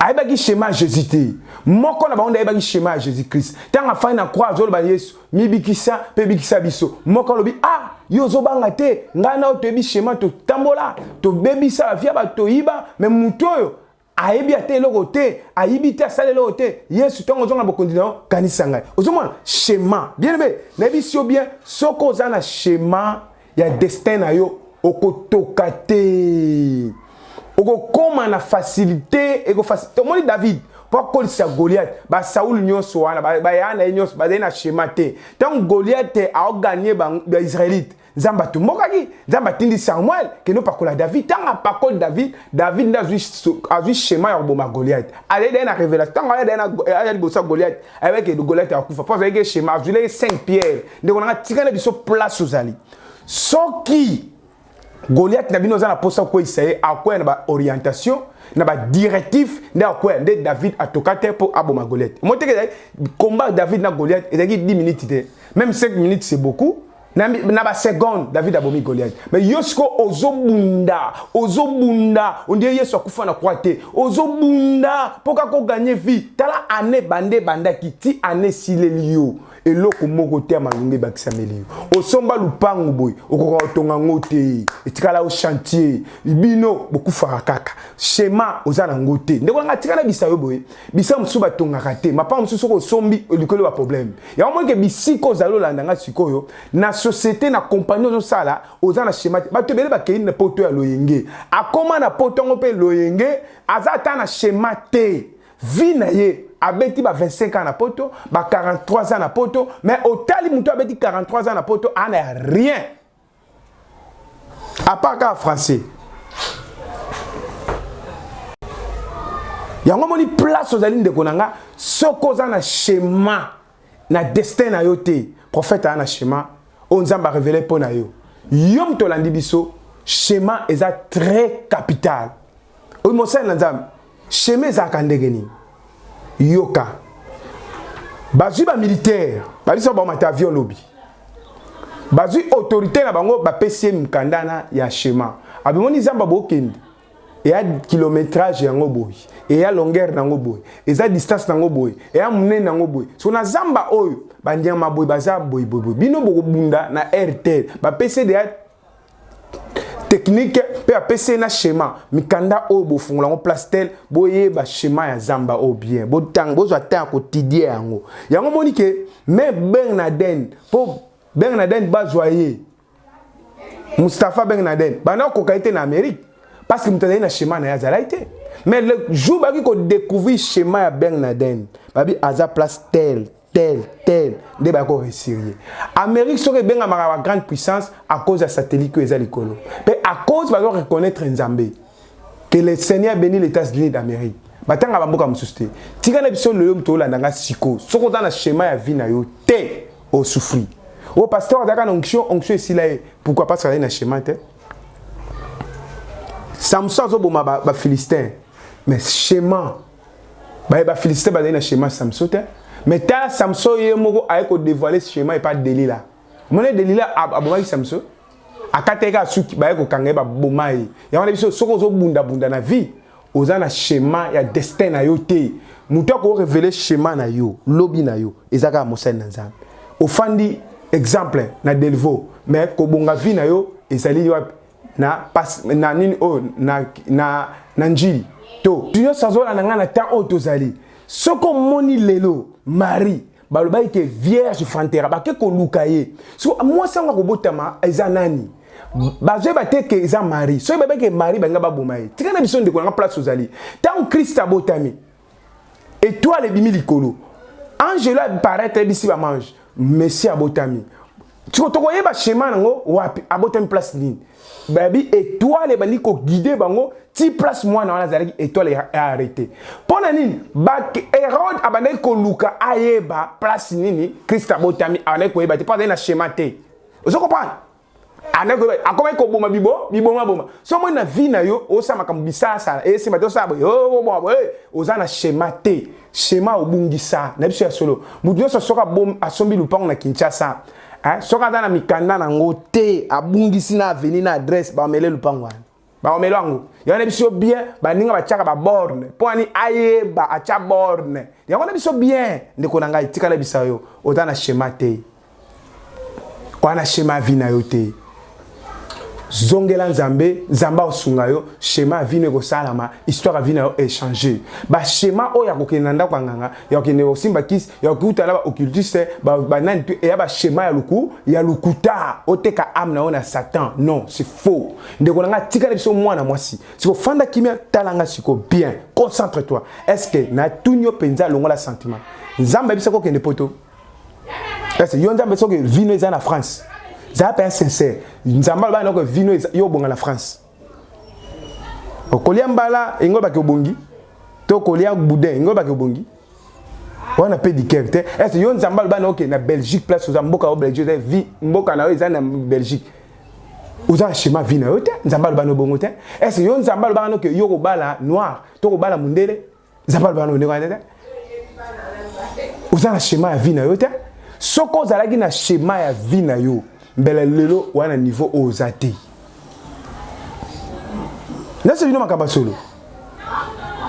ayebaki schéma Jésus te moko na bango ayebaki schéma Jésus Christ tanga fai na croix azoloba Yesu mibikisa pe bikisa biso moko lobi yo zobanga te ngana otebi schéma to tambola to bebisa la via ba to iba mais mutoyo ayebi ate eloko te ayibi te asala eloko te Yesu tongo zonga bokondi na kanisa ngai ozomona schéma bien aimé na biso bien soko oza na schéma ya destin na yo okotoka te okokoma na facilité ekofacilité omoni David po kolisa Goliath ba Saul nyonso wana ba yana nyonso ba na schéma te tant Goliath a gagné ba Israélite Nzamba tumbokaki Nzamba tindi Samuel que non pakola David tant pas kol David n'a vu schéma ya boma Goliath allez na révélation tant allez bossa Goliath avec Goliath a kufa parce que schéma julé 5 pierres ndeko na tikana biso place ozali soki Goliath na bino za na posa ko isaye akwa na ba orientation na ba directif na akwa de David atokate pour aboma Goliath monte que combat David na Goliath ezaki 10 minutes te même 5 minutes c'est beaucoup na ba seconde David abomi Goliath mais yosko ozobunda on dit Yesu akufa na croix te ozobunda poka ko gagner vie tala année banda ki ti année silelio eloko moko te malunge bakisameli osomba lupango boy okoka otonga ngote etikala au chantier bino bokufa kaka schéma ozana ngote ndeko nga tikala bisayo boy bisa musuba tonga kate mapa mususu ko sombi likolo ba problème ya omoni ke bisiko zalo landanga sikoyo na société na compagnie zo sala ozana schéma bato bele bakeni na poto ya loyenge akoma na poto ngo pe loyenge azata na schéma te vie na ye abeti ba 25 ans na poto ba 43 ans na poto mais otali muto abeti 43 ans na poto ana rien à part qu'en français yango moni place aux alines de konanga soko za na schéma na destin na yo te prophète ana schéma on nzamba révéler pour na yo yom to landi biso schéma est très capital o mo sen nzamba schéma za kandegeni yoka bazui ba militaire balisa ba mata avion lobby bazui autorité na bango ba PCM kandana ya schéma abimoni zamba bokende et ya kilométrage yango boy et ya longueur nango boy et ya distance nango boy et ya munene nango boy so na zamba oyo bandiama boy baza boy bino bokobunda na RTL ba PCD technique pe apese na schéma mikanda o bo fungola ngo plastel boye ba schéma ya zamba o bien bo tang bo zo ata quotidien yango moni ke mais Bernarden ba joyer Mustafa Bernarden bana ko kaité na Amérique parce que mutadai na schéma na ya zalaité mais le jour ba ki ko découvrir schéma ya Bernarden babi aza place tel de ba ko réussir Amérique serait bien ma grande puissance à cause de satellite que les alikolo mais à cause va reconnaître Nzambe que le Seigneur bénit les États-Unis d'Amérique batanga ba mboka mususte tika na biso le mto la ndanga siko soko dans na schéma ya vie na yo te au souffrir au pasteur daka na onction ici là pourquoi pas ça na schéma te Samson zo boma ba philistin mais schéma ba philistin ba na schéma Samson te mais ta Samson yemoko ayeko dévoiler ce schéma et pas Delila. Mon Delila abomaki Samson akateka suki bayeko kanga ba bomai. Ya wana biso soko zo bunda na vie. Oza na schéma ya destin na yo te. Muto ko révéler schéma na yo, lobby na yo. Ezaka mosel na nzambe. Ofandi exemple na Delvo, mais ko bonga vie na yo ezali yo na pas na nini o na njili. To, tu yo sazola na ngana ta otozali. Soko moni lelo Marie balobai ke vierge fantera ba ke ko lukaye so moi sanga ko botama ezanani bazo ba te ke eza Marie so ba ke Marie banga ba bomaye tika na biso ndeko na place ozali tant Christ abotami étoile bimi likolo angelo apparaître bisi ba mange messie abotami tu ko yeba schéma nango wapi abotami place nini babi étoile bani ko guider bango ti place moi na lazareki étoile est arrêté pona nini ba Hérode abandai ko luka ayeba place nini Christ abotami anai ko yeba ti pas na schéma te ozo comprendre anai ko akoma ko boma boma so mo na vie na yo o sama kam bisasa e se bato sa bo oza na schéma te schéma obungisa na biso ya solo mutu so soka bom asombi lupango na Kinshasa soka na mikanda na ngote abungisi na avenue na adresse ba mele lupango wana ba omelango yana biso bien ba ninga ba chaka ba borne po ani aye ba acha borne yana biso bien ndeko na ngai tikala bisayo otana schéma te wana schéma vina yo te zongela nzambe nzamba osunga yo schéma vina ko salama histoire vina yo échanger ba schéma o ya kokena nda kwanganga ya kokene osimba kis ya kokuta la ba occultiste ba nani tu ya ba schéma ya lukuta oteka âme na ona Satan non c'est faux ndeko nanga tikala biso mwana mwasi siko fanda kimia talanga siko bien concentre-toi est-ce que na tunyo penza longola sentiment nzamba bisako kende poto est-ce yo nzamba soko vino eza na France ça pas sincère nzamba ba na ko vino yo bonga na France okolia mbala ingo ba ke bongi to kolia boudin ingo ba ke bongi on a peu de caractère est-ce yo nzamba ba na ko na Belgique place aux mboka au Belgique vi mboka na eza na Belgique uza schéma vina yo te nzamba ba no bongo te est-ce yo nzamba ba na ko yo ko bala noir to ko bala mundele nzamba ba no ne ko te uza schéma vina yo te soko zalaki na schéma ya vina yo mbele lelo wana niveau ozati là c'est une makaba solo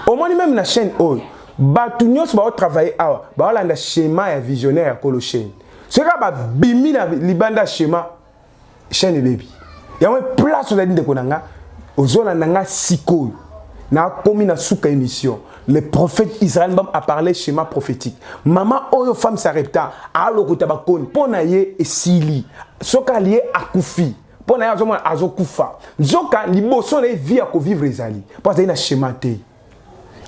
au moins même na chaîne o batu nyos ba travailler awa ba landa schéma ya visionnaire ko lo chaîne ce ka ba bimi na libanda schéma chaîne baby ya moi place ozali ndeko nanga ozona nanga sikoyo na komi na suka émission le prophète Israël a parlé schéma prophétique. Maman oyo femme sarepta a lokuta bakoni pona ye esili. Soka lié akufi. Pona ye azoma azokufa. Zoka liboso na vie a ko vivre ezali. Parce que na schéma te.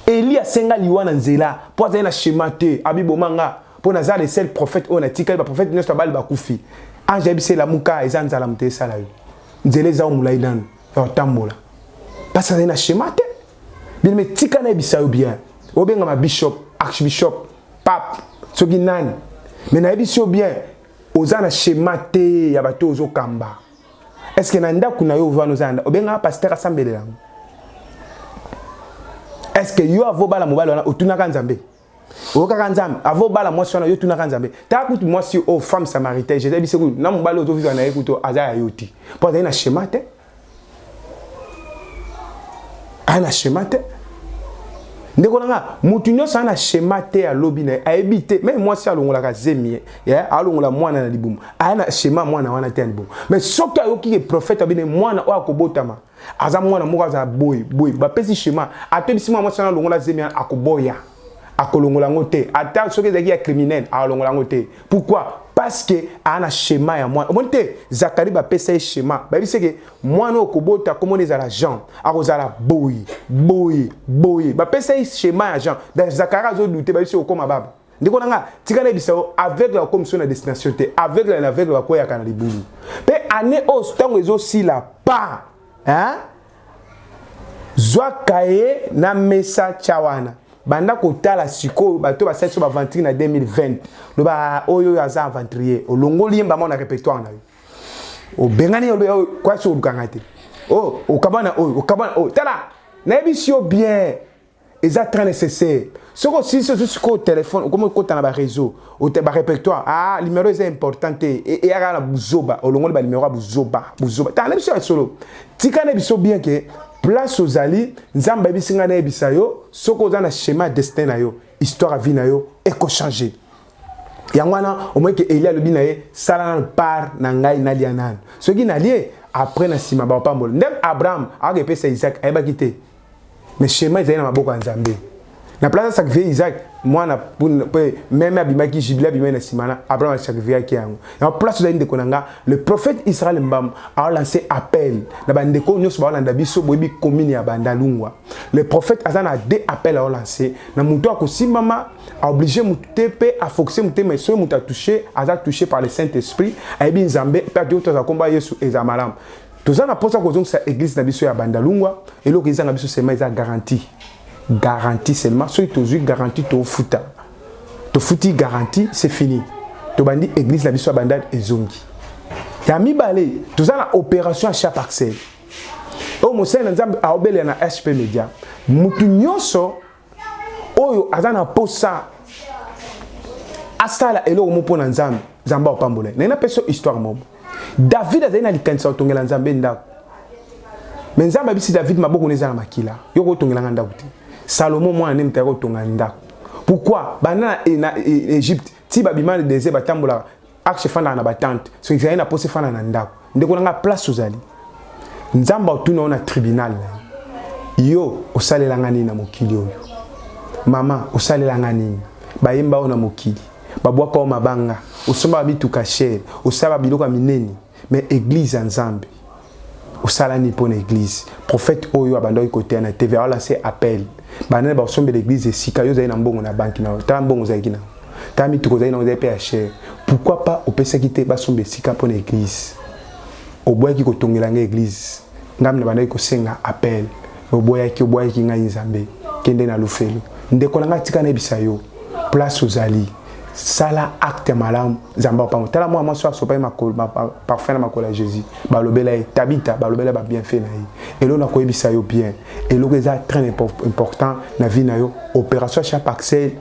Eli a senga liwana nzela. Parce que na schéma te. Abibo manga pona za le seul prophète on a tika le prophète ne bal bakufi. Anje bise la muka ezanza la mte sala yo. Nzele za omulaidan. Ya tambola. Parce que na schéma te. Bien mais tika na bisayo bien obenga ma bishop archbishop pape soki nani mais na biso bien ozana schéma te ya bato ozo kamba est-ce que na ndako na yo vano zanda obenga pasteur assemblée est-ce que yo avobala mobala wana otunaka nzambe okaka nzambe avobala mwasi wana yo tunaka nzambe ta kutu mwasi o femme samaritaine je dis que na mobala ozo vivre na ekuto azaya yoti pour na schéma te ana schéma te ndeko nanga mutu nyonso ana schéma te ya lobi na aebite même moi si alongola ka zemie ya alongola mwana na libumu ana schéma mwana wana te libumu mais soki ayoki ke prophète abine mwana o akobotama aza mwana moko aza boy ba pesi schéma atebisi mwana mwasi alongola zemie akoboya akolongola ngote ata soki ezaki ya criminel alongola ngote pourquoi parce que ana schéma ya mwana monte Zakari ba pesa schéma ba bise ke mwana okobota comment les la Jean akozala boy ba pesa schéma ya Jean dans Zakari azo douter ba bise okoma baba ndiko nanga tikana bisao avec la commission de destination te avec la koya kana libulu pe année o stango ezo sila pa hein zwa kaye na mesa chawana banda kotala siko bato baseso ba ventri na 2020 lo ba oyo aza aventurier olongoli mba mona répertoire na yo o bengani yo kwa so lukangate o kabana tala na ebisio bien eza très nécessaire soko si siko téléphone comme kota na ba réseau o te ba répertoire numéro est important et ya la buzoba olongoli ba numéro buzoba tala na bisio solo tikana bisio bien que place aux ali nzamba bisinga na bisayo soko za na schéma destin na yo histoire vie na yo eko changer yangwana au moins que Elia le binaye sala par na ngai na lianan soki na lié après na sima ba pambol ndem Abraham a pesa Isaac ayeba kité mais schéma ezali na maboko ya Nzambe na place sacrifier Isaac mwana même abimaki jibila bimé na simana Abraham a sacrifié ki yango na place za ndeko nanga le prophète Israël mbam a lancé appel na bandeko nyoso ba landa biso boyebi commune ya bandalungwa le prophète azana deux appels a lancé na muto akosimama a obligé mutepe a focuser mutema so muta touché aza touché par le Saint-Esprit a ebi Nzambe pa to za komba Yesu ezamalam tozana posa ko zonga sa église na biso ya bandalungwa et lo kezanga biso sema eza garantie seulement ceux qui ont garantie to futa to futi garantie c'est fini to bandi église la biso bandade ezongi ya mibale tozana opération à chaque parcelle o mosena Nzambe a obele na HP Media mutu nyonso oyo azana posa asala elo mo pona Nzambe Nzamba opambole na ina peso histoire mobo David azana likanisa otongela Nzambe ndako Mais nzamba bisi David maboko neza na makila. Yoko tongela ndako te. Salomon moi anem ta yoko tonga ndako. Pourquoi? Bana na Égypte, ti babima le désert batambola akche fana na batante. So Israël na posé fana na ndako. Ndeko nga place ozali. Nzamba otuna na tribunal. Yo osalela ngani na mokili oyo. Mama osalela ngani. Bayemba ona mokili. Babwaka o mabanga. Osomba bituka cher. Osaba biloka mineni. Mais église Nzambe. Osala ni pour l'église. Prophète oyo abandoi côté na TV ala c'est appel. Banane ba osombe l'église sika yo zai na mbongo na banki na. Ta mbongo zai kina. Ta mi tuko zai na zai pa cher. Pourquoi pas opesa kité ba sombe sika pour l'église. Oboya ki ko tongela l'église. Ngam na bandoi ko senga appel. Oboya ki nga Nzambe. Kende na lufelo. Ndeko na tika na bisa yo. Place ozali. Sala acte malam Nzamba pa. Tala moi so sopa ma parfum na makola Jésus. Ba lobela tabita ba lobela ba bien fait na yi. Et là na ko ebisa yo bien. Et là c'est très important na vie na yo. Opération chaque accès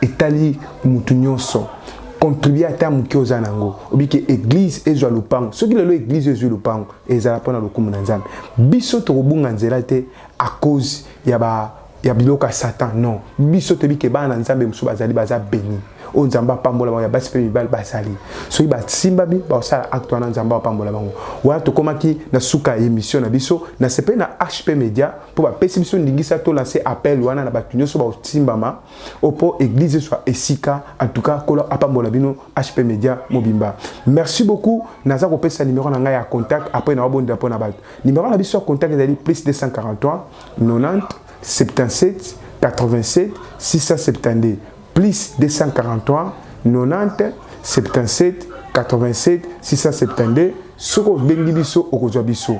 etali mutu nyonso. Contribuer à ta muki ozanango. Obi ke église ezwa lupango. Soki lelo église ezwa lupango ezala pona lokumu na Nzambe. Biso to robunga nzela te à cause ya biloka Satan. Non. Biso te bi ke ba na Nzambe musu bazali baza béni. O Nzamba pambola bango ya basi pe mibali basali. So ba simba bi ba osala acte wana Nzamba pambola bango. Wa to komaki na suka émission na biso na sepe na HP Media pour ba pesi biso ndingisa to lancer appel wana na batunyo so ba otimbama opo église soit esika en tout cas ko apambola bino HP Media mobimba. Merci beaucoup naza ko pesa numéro na ngai ya contact après na obonda po na bato. Numéro na biso contact ezali plus 243 90 77 87 672. Plus 243 90 77 87 672 soko bengi biso okozwa biso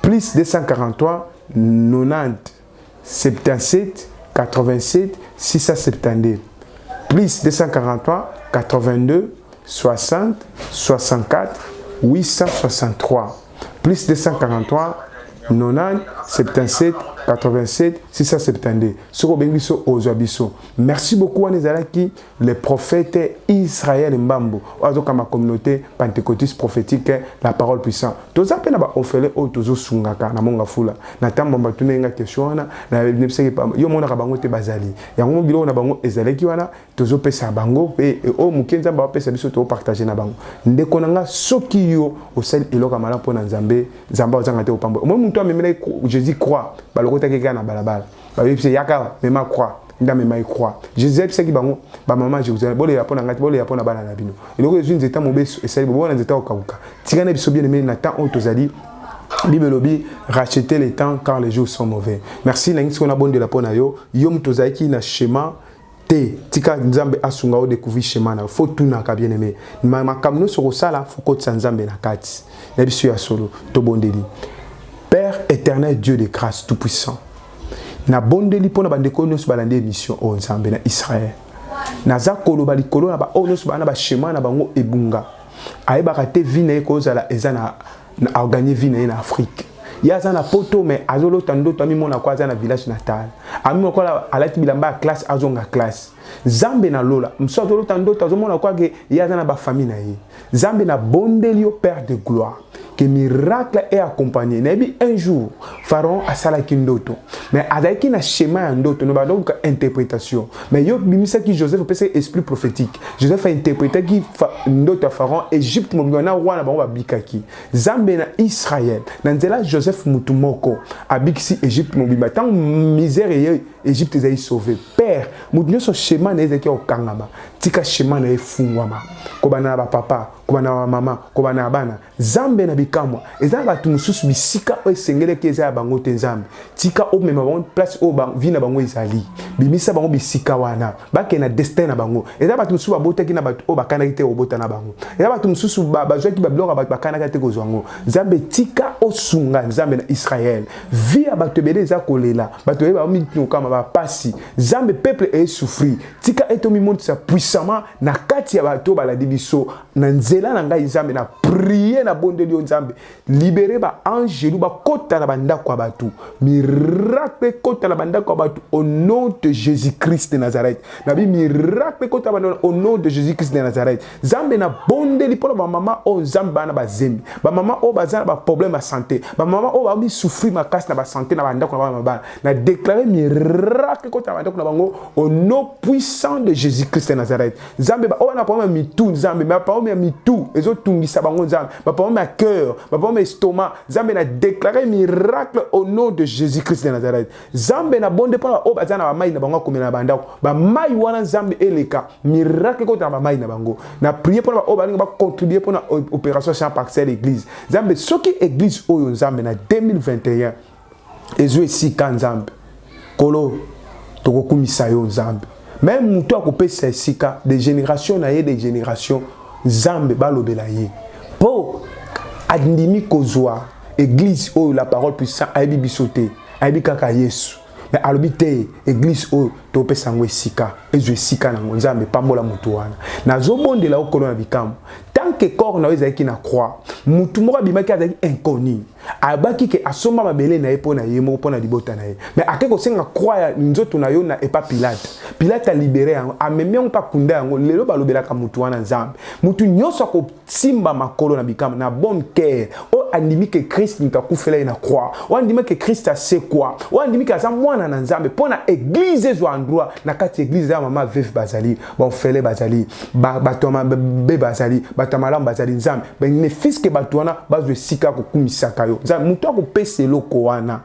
plus 243 90 77 87 672 plus 243 82 60 64 863 plus 243 90 77 87 672. Soko bengiso ozoabiso. Merci beaucoup Anezalaki, les prophètes Israël Mbambo. Ozo kama communauté pentecôtiste prophétique la parole puissante. Toza pena ba ofele o tozo sungaka na monga fula. Na tamba batune nga question na nebseki pa yo mona ka bango te bazali. Yango bilo na bango ezalaki wana tozo pesa bango pe o mukenza ba pesa biso to partager na bango. Ndeko nanga soki yo osel eloka mala pona Nzambe, Nzamba ozanga te opambo. Moi muntu amemela Jésus croit balokota keka na balabala. Ba yipse yaka mema croix. Nda mema croix. Jésus c'est ki bango ba maman Jérusalem bole ya pona ngati bole ya pona bana na bino. Eloko ezuni nzeta mobeso esali bo na nzeta okabuka. Tika na biso bien aimé na temps otozali Bible lobby racheter les temps car les jours sont mauvais. Merci na ngi sona bonde la pona yo yom tozaki na schéma te tika Nzambe asunga o découvrir schéma na faut tout na ka bien aimé. Ma kamno soko sala faut ko Nzambe na kati. Na biso ya solo to bondeli. Père éternel Dieu de grâce tout puissant. Na bondeli pona bandeko nyonso balande émission o Nzambe na Israël. Naza koloba likolo na ba o nyonso bana ba schéma na bango ebunga. Ayebaka te vie na ekozala ezana na gagner vie na Afrique. Yaza na poto mais azolo tando tami mona kwa za na village natal. Ami ko la alati bilamba classe azonga classe. Zambe na lola mso azolo tando tazomona kwa ke yaza na ba famille na ye. Zambe na bondeli au Père de gloire. Que miracle est accompagné. Nebi un jour, Pharaon a salaki ndoto. Mais avec un schéma ndoto, nous avons donc interprétation. Mais yo bimisa qui Joseph peut ser esprit prophétique. Joseph a interprété qui ndoto Pharaon Égypte mo na wana ba bikaki. Zambe na Israël. Nanzela Joseph mutumoko abiksi Égypte mo bima tant misère Égypte est sauvé. Père, mutunyo so schéma na ezeki okangama. Tika schéma na efungwama. Kobana ba papa, kobana ba mama, kobana bana. Zambe na bikamwa. Ezana batu mususu bisika o esengele ki eza bango te Nzambe. Tika o mema bango place o ba vie na bango ezali. Bimisa bango bisika wana. Bake na destin na bango. Ezana batu mususu babota ki na batu o bakana ki te obota na bango. Ezana batu mususu bazwa ki bablora bakana ki te kozwango. Nzambe tika o sunga Nzambe na Israël. Vie ya batu bele eza kolela. Batu ba mitino kama ba pasi Zambe peuple est souffrir tika etomi monte sa puissamment na kati ya bato baladi biso na nzela na ngai Zambe na prier na bondeli Nzambe libérer ba angelu ba kota na bandako ya bato miracle kota na bandako ya bato au nom de Jésus-Christ de Nazareth na bi miracle kota na au nom de Jésus-Christ de Nazareth Zambe na bondeli pour ba mama o Nzambe bana ba zembi ba mama o bazana ba problème à santé ba mama o ba mi souffrir ma casse na ba santé na bandako na ba na déclarer miracle kota na bandako na bango au nom puissant de Jésus-Christ de Nazareth Zambe ba o na problème mitou Nzambe ba problème mitou ezo tungisa bango Nzambe ba problème à cœur ba problème estomac Zambe na déclarer miracle au nom de Jésus-Christ de Nazareth Zambe na bonde pour o bazana ba mai na bango komela bandako ba mai wana Nzambe eleka miracle kota na ba mai na bango na prier pour ba o ba contribuer pour la opération champ parcelle église Zambe soki église oyo Nzambe na 2021 ezo esika Nzambe kolo tokokumisa yo Nzambe même mutu akopesa esika de génération na ye de génération Nzambe balobela ye po adindimi kozwa église oyo la parole puissant ayebi bisote ayebi kaka Yesu mais alobite église oyo topesa ngo esika ezo esika na Nzambe pambola mutu wana nazobondela okolo na bikambo tant que corps na ezaki na croix mutu moko bimaki azaki inconnu abaki ke asomba mabele na epo na yemo pona libota na ye mais akeko senga croix ya nzoto na yo na epa Pilate a libéré yango amemi on pa kunda yango lelo balobela ka mutu wana Nzambe mutu nyoso ko simba makolo na bikama na bonne cœur o andimi ke Christ ntakufela na croix o andimi ke Christ a c'est quoi o andimi ka za mwana na Nzambe pona église zo endroit na kati église ya mama vef bazali ba ofele bazali batoma be bazali batamalam bazali Nzambe ne fils ke batwana bazwe sika ko kumisaka yo Nzambe mutu akopesa eloko wana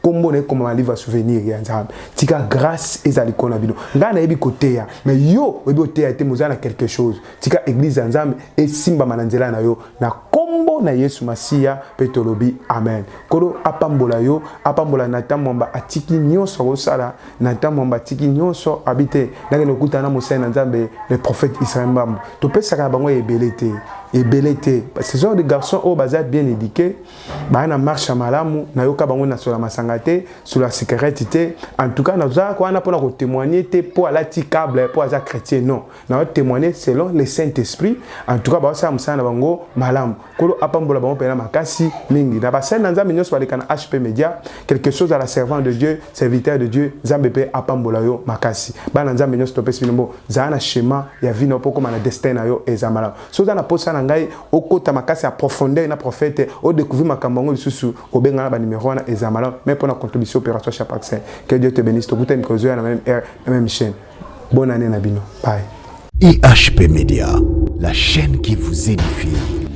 kombo na comme un livre à souvenir ya Nzambe tika grâce ezali kona bino nga na yebi koteya mais yo webi oteya te mozana quelque chose tika église ya Nzambe esimba mananzela na yo na kombo na Yesu Masia petolobi amen kolo apambola yo apambola na tamomba atiki nyonso kosala na tamomba atiki nyonso habite na lokuta na mosai na Nzambe le prophète Israël mbambo to pesaka bango ebelete parce que ce sont des garçons au bazar bien éduqués ba na marche malamu na yoka bango na sola masangate sur la sécurité en tout cas na za ko na pona ko témoigner te pour la câble pour za chrétien non na témoigner selon le Saint-Esprit en tout cas ba sa musana bango malamu kolo apambola bango pena makasi mingi na ba sa na Nzambe nyonso baleka na HP Media quelque chose à la servant de Dieu serviteur de Dieu Nzambe pe apambola yo makasi ba na Nzambe nyonso to pesi binombo za na schéma ya vino poko na destin na yo ezamala so za na posa na ngai okota makasi à profondeur na prophète au découvrir makambo lisusu obenga ba numéro na ezamala mais pour la contribution opération chaque accès que Dieu te bénisse to kuta mikozo na même heure na même chaîne bonne année na bino bye IHP Media, la chaîne qui vous édifie.